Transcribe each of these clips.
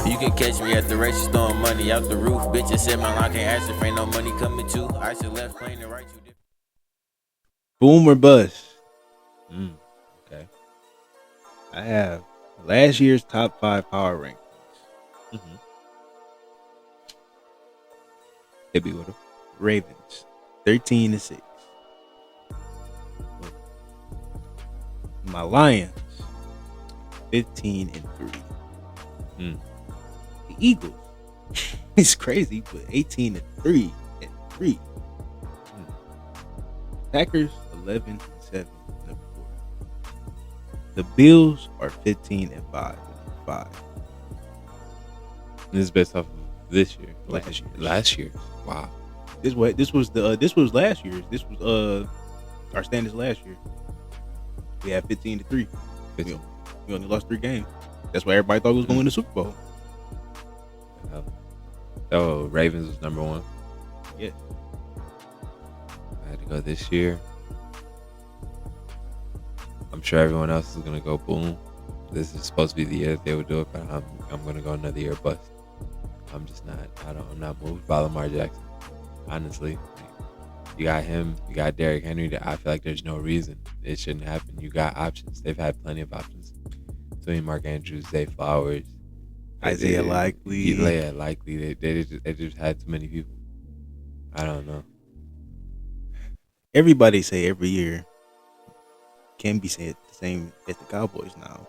You can catch me at the races throwing money out the roof. Bitches said my line can't answer, ain't no money coming too. I should left playing the right you. Boom or bust? Okay. I have last year's top 5 power rankings. Mm-hmm. Hit me with them. Ravens, 13-6. My Lions, 15-3. The Eagles, it's crazy, but 18-3 and 3. Packers, 11-7, number 4. The Bills are 15-5, number 5. This is based off of this year. Last year. Last year. Wow. This was last year's. This was our standards last year. We had 15-3. We only lost 3 games. That's why everybody thought we was going to win the Super Bowl. Oh, Ravens was number 1. Yeah. I had to go this year. I'm sure everyone else is gonna go boom. This is supposed to be the year that they would do it, but I'm gonna go another year bust. I'm just not. I'm not moved by Lamar Jackson. Honestly, you got him. You got Derrick Henry. I feel like there's no reason it shouldn't happen. You got options. They've had plenty of options. Between Mark Andrews, Zay Flowers, Isaiah Likely. They just had too many people. I don't know. Everybody say every year can be said the same as the Cowboys now.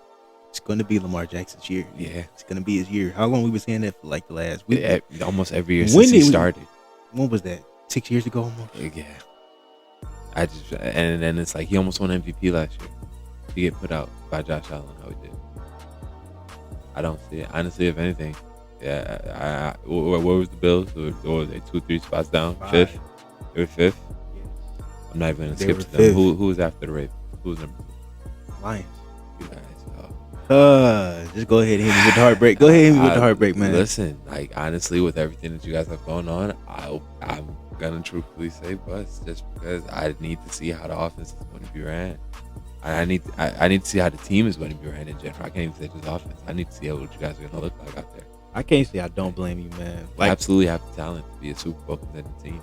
It's going to be Lamar Jackson's year. Yeah. It's going to be his year. How long we been saying that for like the last week? Almost every year since he started. When was that? 6 years ago almost? Yeah. And then it's like he almost won MVP last year. He get put out by Josh Allen how he did. I don't see it. Honestly, if anything, yeah. Where was the Bills? Or were they 2-3 spots down? 5th? They were 5th? Yes. I'm not even going to They skip were to them. 5th. Who was after the Ravens? Who was number 2? Lions. You guys. Oh. Just go ahead and hit me with the heartbreak. Go ahead and hit me with the heartbreak, man. Listen, like honestly, with everything that you guys have going on, I'm gonna truthfully say bust, just because I need to see how the offense is going to be ran. I need to see how the team is going to be ran in general. I can't even say just offense. I need to see what you guys are going to look like out there. I can't say I don't blame you, man. Like, absolutely have the talent to be a Super Bowl contending team.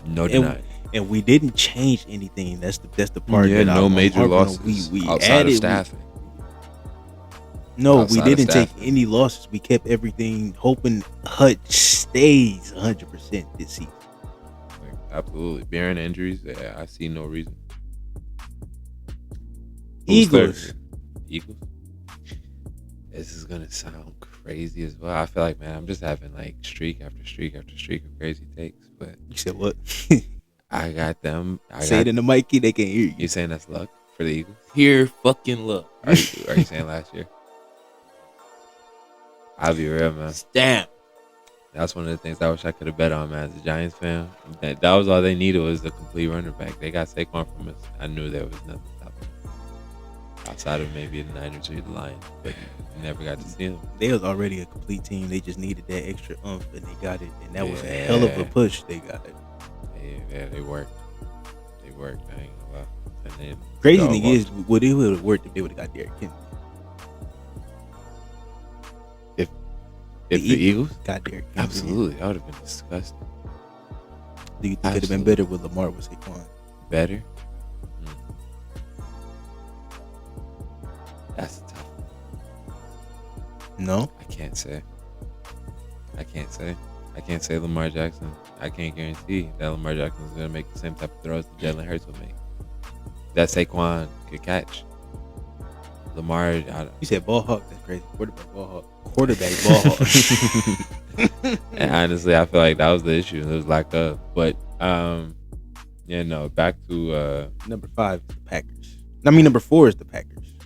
No denying. And we didn't change anything. That's the part. Yeah, that no major losses. We outside added of staffing. We didn't take any losses. We kept everything, hoping Hutch stays 100% this season. Absolutely. Bearing injuries, yeah, I see no reason. Eagles. This is gonna sound crazy as well. I feel like, man, I'm just having like streak after streak after streak of crazy takes. But you said what? I got them. Say it in the mic, they can't hear you. You saying that's luck for the Eagles? Here fucking luck. Are you saying last year? I'll be real, man. Stamp. That's one of the things I wish I could have bet on, man. As a Giants fan, that was all they needed was a complete running back. They got Saquon from us. I knew there was nothing stopping them. Outside of maybe the Niners or the Lions, but you never got to see them. They was already a complete team. They just needed that extra oomph, and they got it. And that was a hell of a push they got. Yeah, they worked. I ain't gonna lie. And then crazy thing is, it would have worked if they would have got Derrick Henry. If the Eagles got Derrick Henry, absolutely, that would have been disgusting. Do you think it would have been better with Lamar with Saquon? Better? That's tough. No, I can't say Lamar Jackson. I can't guarantee that Lamar Jackson is going to make the same type of throws that Jalen Hurts will make. That Saquon could catch. Lamar, you said ball hawk. That's crazy. Quarterback ball hawk. And honestly, I feel like that was the issue. It was lack of. But back to number 5 is the Packers. Number 4 is the Packers.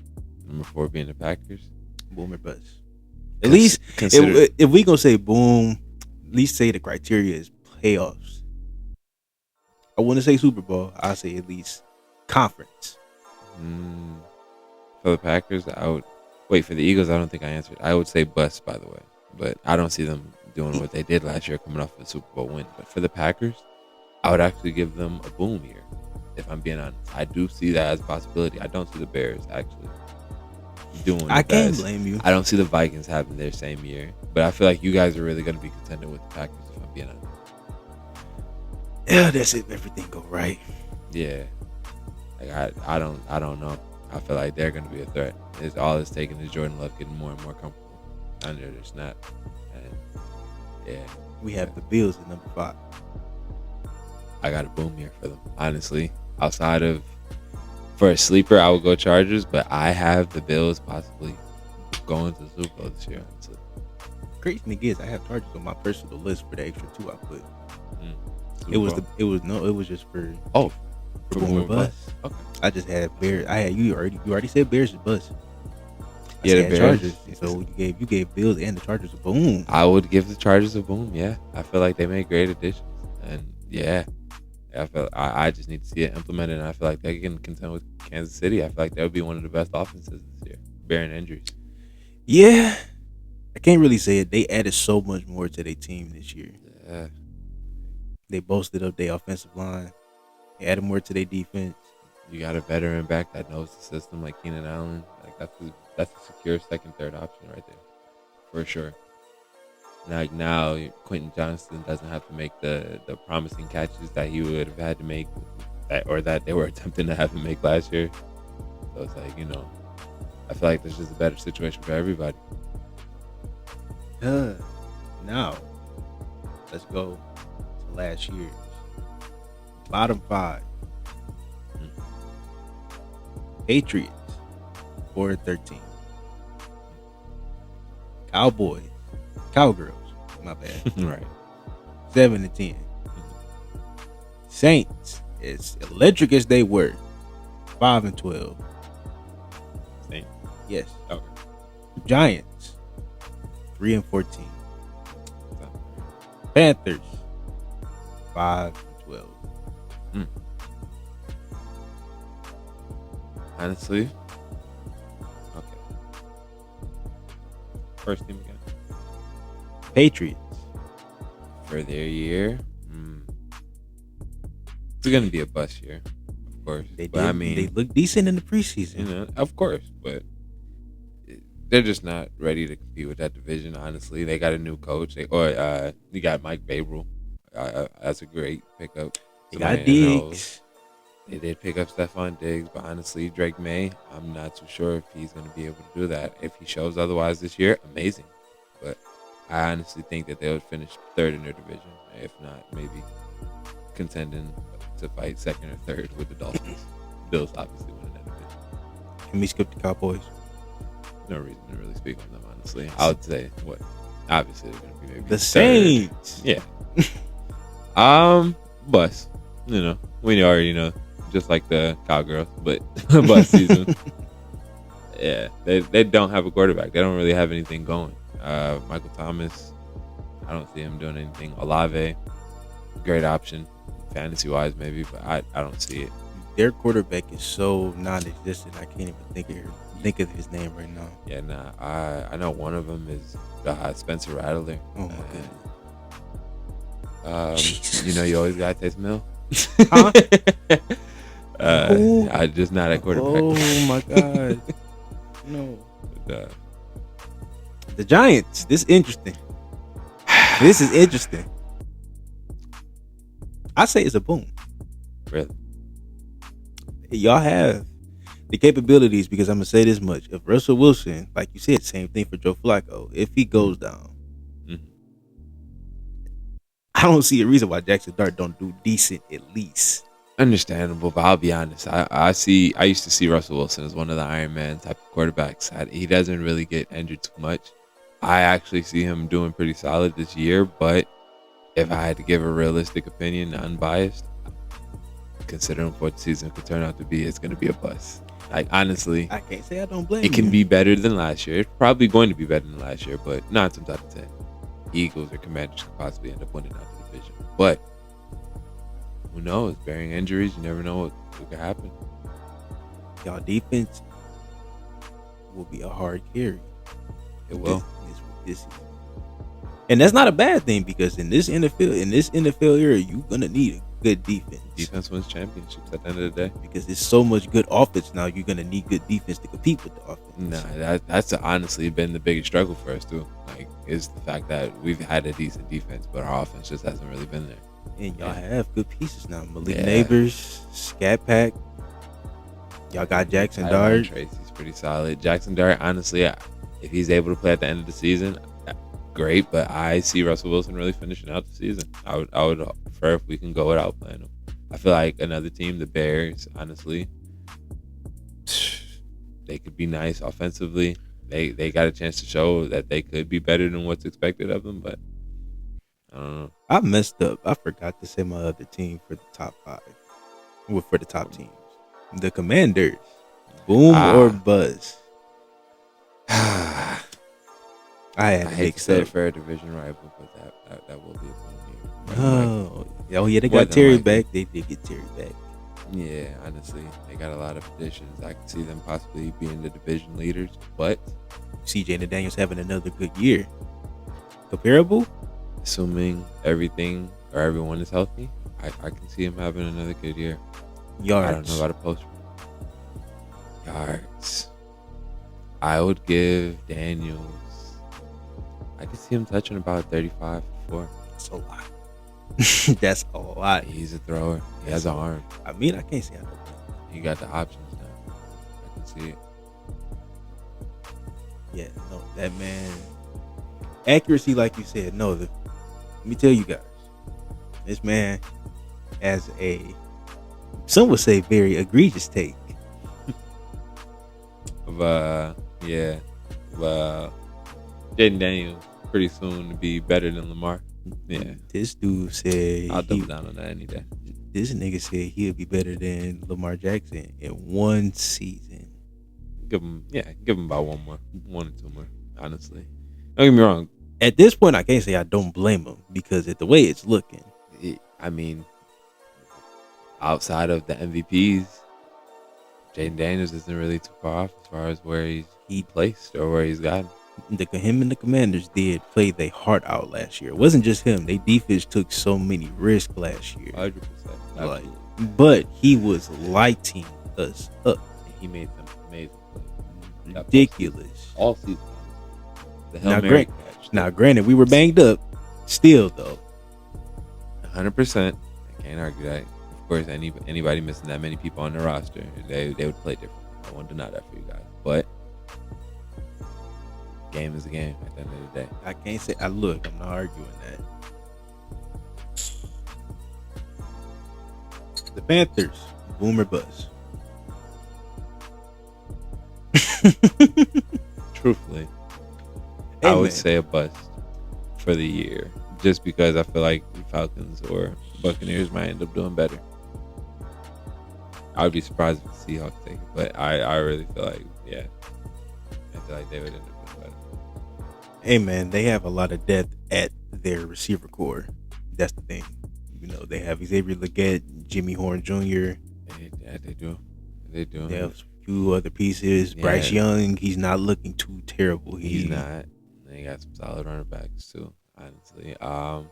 Number 4 being the Packers. Boom or bust. At least if we gonna say boom, at least say the criteria is playoffs. I wouldn't say Super Bowl. I say at least conference. For the Packers, I would wait. For the Eagles, I don't think I answered. I would say bust, by the way, but I don't see them doing what they did last year, coming off of a Super Bowl win. But for the Packers, I would actually give them a boom year. If I'm being honest, I do see that as a possibility. I don't see the Bears actually doing. I the can't best. blame you. I don't see the Vikings having their same year, but I feel like you guys are really going to be contending with the Packers if I'm being honest. Yeah, that's it. Everything go right. Yeah, like I don't know. I feel like they're going to be a threat. It's all it's taking is Jordan Love getting more and more comfortable under their snap, and yeah, We have the Bills at number 5. I got a boom here for them. Honestly, outside of for a sleeper, I would go Chargers, but I have the Bills possibly going to the Super Bowl this year. Honestly. Crazy thing is, I have Chargers on my personal list for the extra 2 I put. Super It was Bowl. it was just for For boom or bust. Okay. I just had Bears. I had you already said Bears is bust. I Yeah, the said Bears. Chargers. So you gave Bills and the Chargers a boom. I would give the Chargers a boom. Yeah, I feel like they made great additions, and I just need to see it implemented. And I feel like they can contend with Kansas City. I feel like that would be one of the best offenses this year, bearing injuries. Yeah, I can't really say it. They added so much more to their team this year. Yeah, They bolstered up their offensive line. They added more to their defense. you got a veteran back that knows the system, like Keenan Allen. Like that's a secure second, third option right there, for sure. Like now, Quentin Johnston doesn't have to make the promising catches that he would have had to make, that they were attempting to have him make last year. So it's like, I feel like this is a better situation for everybody. Now, let's go to last year's bottom 5. Patriots 4-13. Cowgirls, my bad, Right. 7-10. Saints, as electric as they were, 5-12. Saints. Yes. Okay. Giants 3-14. Panthers 5-12. Honestly, okay. First team again Patriots for their year. It's gonna be a bust year, of course. they But did. I mean, They look decent in the preseason. of course, but they're just not ready to compete with that division. Honestly, they got a new coach. You got Mike Babel. That's a great pickup. They got Somebody that knows. Diggs. They did pick up Stephon Diggs, but honestly, Drake May, I'm not too sure if he's going to be able to do that. If he shows otherwise this year, amazing. But I honestly think that they would finish third in their division, if not maybe contending to fight second or third with the Dolphins. Bills obviously winning that division. Can we skip the Cowboys? No reason to really speak on them, honestly. I would say what? Obviously, they're going to be maybe The third. Saints. Yeah. Bus. We already know, just like the Cowgirls, but bus season. Yeah, they don't have a quarterback. They don't really have anything going. Michael Thomas, I don't see him doing anything. Olave, great option, fantasy wise maybe, but I don't see it. Their quarterback is so non-existent. I can't even think of his name right now. Yeah, nah. I know one of them is Spencer Rattler. Oh my goodness. You always got taste Mill. Huh? I just not at quarterback. Oh my god. No. But, The Giants. This is interesting. This is interesting. I say it's a boom. really? Y'all have the capabilities, because I'm gonna say this much: if Russell Wilson, like you said, same thing for Joe Flacco, if he goes down, I don't see a reason why Jackson Dart don't do decent at least. Understandable, but I'll be honest. I used to see Russell Wilson as one of the Iron Man type of quarterbacks. He doesn't really get injured too much. I actually see him doing pretty solid this year, but if I had to give a realistic opinion, unbiased, considering what the season could turn out to be, it's going to be a bust. Like, honestly, I can't say I don't blame it can you. be better than last year. It's probably going to be better than last year, but 9 times out of 10, Eagles or Commanders could possibly end up winning out the division. But who knows? Bearing injuries, you never know what could happen. Y'all defense will be a hard carry. It will. And that's not a bad thing, because in this NFL era, you're gonna need a good defense. Defense wins championships at the end of the day. Because there's so much good offense now, you're gonna need good defense to compete with the offense. Nah, that's honestly been the biggest struggle for us too. Like, is the fact that we've had a decent defense, but our offense just hasn't really been there. And y'all have good pieces now. Malik Yeah. Neighbors, Scat Pack. Y'all got Jackson Tyron Dart. Tracy's pretty solid. Jackson Dart, honestly, if he's able to play at the end of the season, great. But I see Russell Wilson really finishing out the season. I would prefer if we can go without playing him. I feel like another team, the Bears, honestly, they could be nice offensively. They got a chance to show that they could be better than what's expected of them, but I don't know. I messed up. I forgot to say my other team for the top 5. Well, for the top teams. The Commanders. Boom or buzz. I had I to hate to mix say up. it for a division rival, but that will be a fun year. Oh yeah, they More got than Terry likely. back. They did get Terry back. Yeah, honestly, they got a lot of additions. I can see them possibly being the division leaders, but CJ Daniels having another good year. Comparable? assuming everything or everyone is healthy, I can see him having another good year. Yards. I don't know about a post yards. I would give Daniels. I could see him touching about 35 for 4. That's a lot. That's a lot. He's a thrower. He has an arm. I mean, I can't say I don't. He got the options now. I can see it. Yeah, no, that man. Accuracy, like you said, no. Let me tell you guys, this man has some would say, very egregious take. Yeah. Jaden Daniels pretty soon to be better than Lamar. Yeah. This dude said I'll double down on that any day. this nigga said he'll be better than Lamar Jackson in one season. Give him about one or two more. Honestly, don't get me wrong. At this point, I can't say I don't blame him because at the way it's looking, I mean, outside of the MVPs, Jaden Daniels isn't really too far off as far as where he placed or where he's gotten. him and the Commanders did play their heart out last year. It wasn't just him; they defense took so many risks last year. 100%. Like, but he was lighting us up. He made some amazing plays. Ridiculous. All season. The Now, Hail Mary catch. Now, granted, we were banged up. Still, though, 100%. I can't argue that. Of course, anybody missing that many people on the roster, they would play differently. I won't deny that for you guys. But game is a game at the end of the day. I can't say. I'm not arguing that. The Panthers, boom or bust. Truthfully, Hey, I would man. say a bust for the year, just because I feel like the Falcons or Buccaneers might end up doing better. I would be surprised if the Seahawks take it, but I really feel like, yeah, I feel like they would end up doing better. Hey man, they have a lot of depth at their receiver core. That's the thing. You know, they have Xavier Legette, Jimmy Horn Jr. They do. They do. They have a few other pieces. Yeah. Bryce Young, he's not looking too terrible. He's not. They got some solid running backs too, honestly. But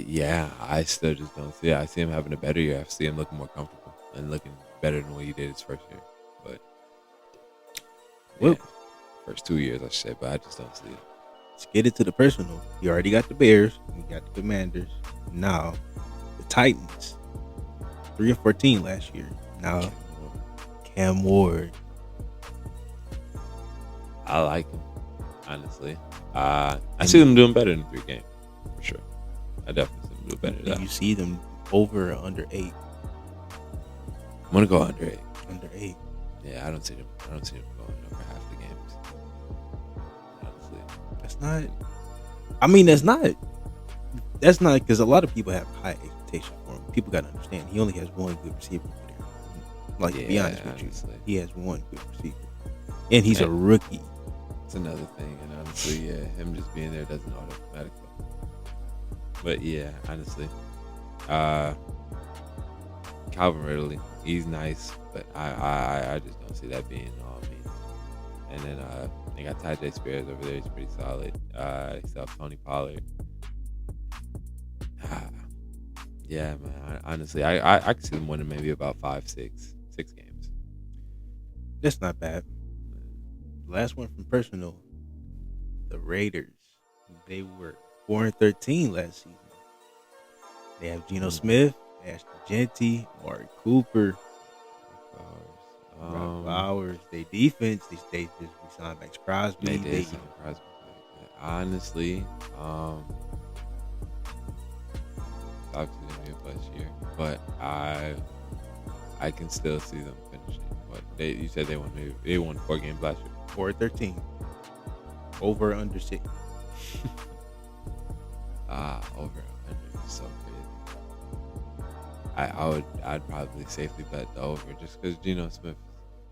yeah, I still just don't see it. I see him having a better year. I see him looking more comfortable and looking better than what he did his first year. But yeah, Well- first 2 years, I should say. But I just don't see it. Let's get it to the personal. You already got the Bears. You got the Commanders. Now, the Titans. 3-14 last year. Now, Cam Ward. I like him, honestly. I see them doing better than 3 games, for sure. I definitely see them doing better Do than that. you see them over or under 8? I'm gonna go under 8. Under 8. Yeah, I don't see them going over half the games. Honestly. That's not. I mean, that's not. That's not because a lot of people have high expectations for him. People got to understand he only has one good receiver over there. Like, to be Yeah, honest with honestly. you, he has one good receiver, and he's a And- rookie. It's another thing, and honestly, yeah, him just being there doesn't automatically. But yeah, honestly, Calvin Ridley, he's nice, but I just don't see that being all means. And then they got Tyjae Spears over there; he's pretty solid. They still have Tony Pollard. Yeah, man. Honestly, I could see them winning maybe about 6 games. That's not bad. Last one from personal. The Raiders. They were 4-13 last season. They have Geno Smith, Ashton Genty, Amari Cooper, Brock Bowers. They defense. They just signed Max Crosby. They sign Crosby. Honestly, it's obviously gonna be a bust year, but I can still see them finishing. But you said they won 4 games last year. 4-13. Over under 6. Over under is so crazy. I'd probably safely bet the over just because Geno Smith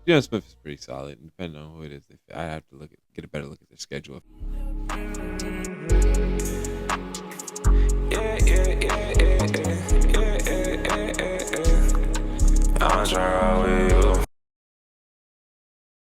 is pretty solid. And depending on who it is, I have to get a better look at their schedule. I'm trying to